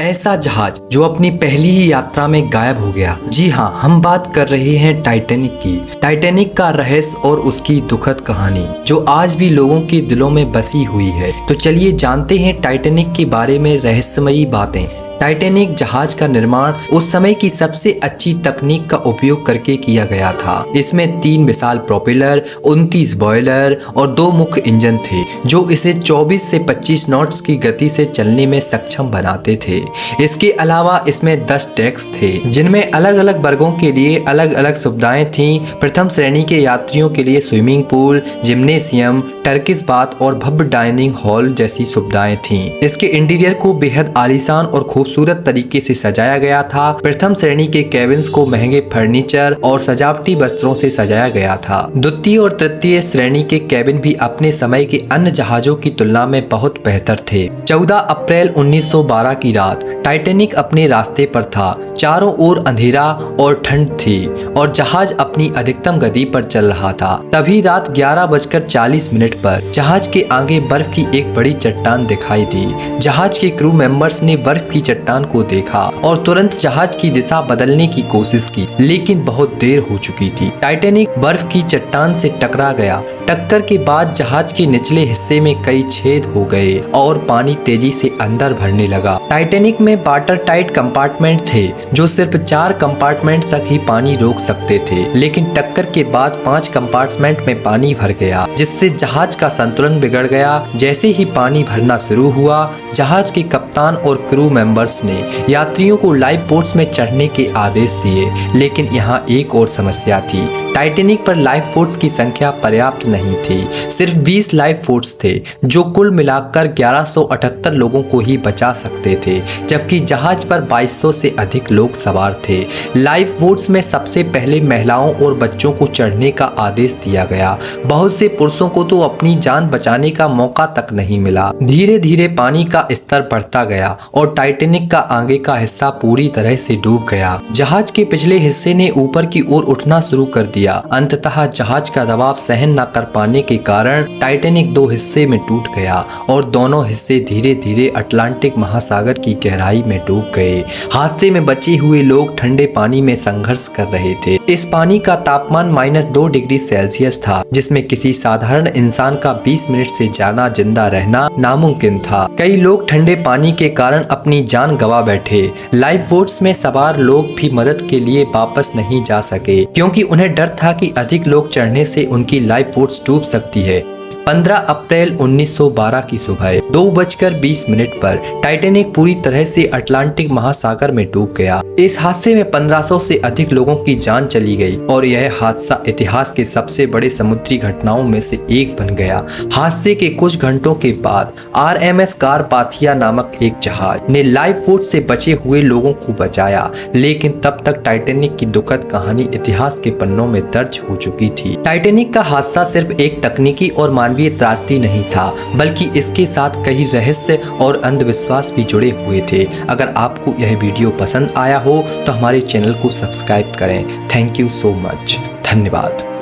ऐसा जहाज जो अपनी पहली ही यात्रा में गायब हो गया। जी हाँ, हम बात कर रहे हैं टाइटैनिक की। टाइटैनिक का रहस्य और उसकी दुखद कहानी जो आज भी लोगों के दिलों में बसी हुई है। तो चलिए जानते हैं टाइटैनिक के बारे में रहस्यमयी बातें। टाइटैनिक जहाज का निर्माण उस समय की सबसे अच्छी तकनीक का उपयोग करके किया गया था। इसमें 3 विशाल प्रोपेलर, 29 बॉयलर और 2 मुख्य इंजन थे जो इसे 24 से 25 नॉट्स की गति से चलने में सक्षम बनाते थे। इसके अलावा इसमें 10 डेक्स थे जिनमें अलग अलग वर्गों के लिए अलग अलग सुविधाएं थीं। प्रथम श्रेणी के यात्रियों के लिए swimming pool, gymnasium, Turkish bath और भव्य डाइनिंग हॉल जैसी सुविधाएं थीं। इसके इंटीरियर को बेहद आलीशान और खूबसूरत तरीके से सजाया गया था। प्रथम श्रेणी के केबिन्स को महंगे फर्नीचर और सजावटी वस्त्रों से सजाया गया था। द्वितीय और तृतीय श्रेणी के केबिन भी अपने समय के अन्य जहाजों की तुलना में बहुत बेहतर थे। 14 अप्रैल 1912 की रात टाइटैनिक अपने रास्ते पर था। चारों ओर अंधेरा और ठंड थी और जहाज अपनी अधिकतम गति पर चल रहा था। तभी रात 11:40 पर जहाज के आगे बर्फ की एक बड़ी चट्टान दिखाई दी। जहाज के क्रू मेंबर्स ने बर्फ की चट्टान को देखा और तुरंत जहाज की दिशा बदलने की कोशिश की, लेकिन बहुत देर हो चुकी थी। टाइटैनिक बर्फ की चट्टान से टकरा गया। टक्कर के बाद जहाज के निचले हिस्से में कई छेद हो गए और पानी तेजी से अंदर भरने लगा। टाइटैनिक में वाटर टाइट कंपार्टमेंट थे जो सिर्फ 4 कंपार्टमेंट तक ही पानी रोक सकते थे, लेकिन टक्कर के बाद 5 कंपार्टमेंट में पानी भर गया जिससे जहाज का संतुलन बिगड़ गया। जैसे ही पानी भरना शुरू हुआ, जहाज के कप्तान और क्रू मेंबर्स ने यात्रियों को लाइफ बोट्स में चढ़ने के आदेश दिए, लेकिन यहाँ एक और समस्या थी। टाइटैनिक पर लाइफ बोट्स की संख्या पर्याप्त नहीं थी। सिर्फ 20 लाइफ बोट्स थे जो कुल मिलाकर 1178 लोगों को ही बचा सकते थे, जबकि जहाज पर 2200 से अधिक लोग सवार थे। लाइफ बोट्स में सबसे पहले महिलाओं और बच्चों को चढ़ने का आदेश दिया गया। बहुत से पुरुषों को तो अपनी जान बचाने का मौका तक नहीं मिला। धीरे धीरे पानी का स्तर बढ़ता गया और टाइटैनिक का आगे का हिस्सा पूरी तरह से डूब गया। जहाज के पिछले हिस्से ने ऊपर की ओर उठना शुरू कर दिया। अंततः जहाज का दबाव सहन न कर पाने के कारण टाइटैनिक 2 हिस्से में टूट गया और दोनों हिस्से धीरे धीरे अटलांटिक महासागर की गहराई में डूब गए। हादसे में बचे हुए लोग ठंडे पानी में संघर्ष कर रहे थे। इस पानी का तापमान -2 डिग्री सेल्सियस था, जिसमें किसी साधारण इंसान का 20 मिनट से ज्यादा जिंदा रहना नामुमकिन था। कई लोग ठंडे पानी के कारण अपनी जान गंवा बैठे। लाइफ बोट्स में सवार लोग भी मदद के लिए वापस नहीं जा सके क्योंकि उन्हें डर था कि अधिक लोग चढ़ने से उनकी लाइफ बोट्स डूब सकती है। 15 अप्रैल 1912 की सुबह 2:20 पर टाइटैनिक पूरी तरह से अटलांटिक महासागर में डूब गया। इस हादसे में 1500 से अधिक लोगों की जान चली गई और यह हादसा इतिहास के सबसे बड़े समुद्री घटनाओं में से एक बन गया। हादसे के कुछ घंटों के बाद RMS कारपाथिया नामक एक जहाज ने लाइफ बोट से बचे हुए लोगों को बचाया, लेकिन तब तक टाइटैनिक की दुखद कहानी इतिहास के पन्नों में दर्ज हो चुकी थी। टाइटैनिक का हादसा सिर्फ एक तकनीकी और मानवीय त्रासदी नहीं था, बल्कि इसके साथ कई रहस्य और अंधविश्वास भी जुड़े हुए थे। अगर आपको यह वीडियो पसंद आया हो तो हमारे चैनल को सब्सक्राइब करें। Thank you so much. धन्यवाद।